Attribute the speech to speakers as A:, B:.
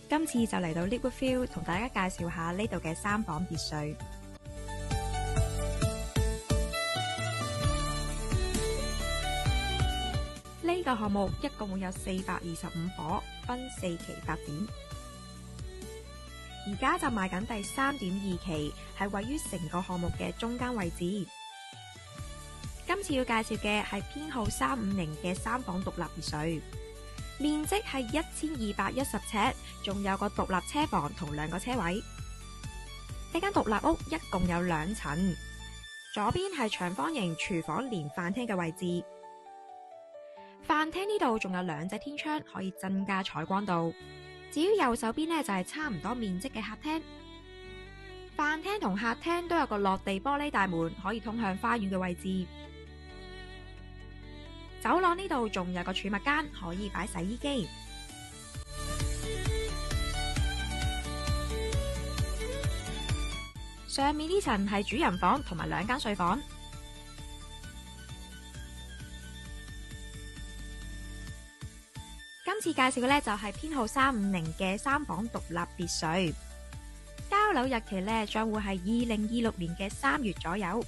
A: 今次就嚟到 Liquidfield 同大家介紹下呢度嘅3房別墅。呢個項目一共會有425伙，分4期發展。而家就賣緊第3.2期，係位於成個項目嘅中間位置。今次要介紹嘅係編號350嘅3房獨立別墅，面積係1210尺，仲有個獨立車房同2個車位。呢間獨立屋一共有2層，左邊係長方形廚房連飯廳嘅位置。飯廳呢度仲有2隻天窗，可以增加採光度。至於右手邊呢，就係差唔多面積嘅客廳。飯廳同客廳都有個落地玻璃大門，可以通向花園嘅位置。走廊呢度仲有個儲物間，可以擺洗衣機。上面呢層係主人房同埋2間睡房。今次介紹嘅呢，就係編號350嘅3房獨立別墅，交樓日期呢，將會係2026年嘅3月左右。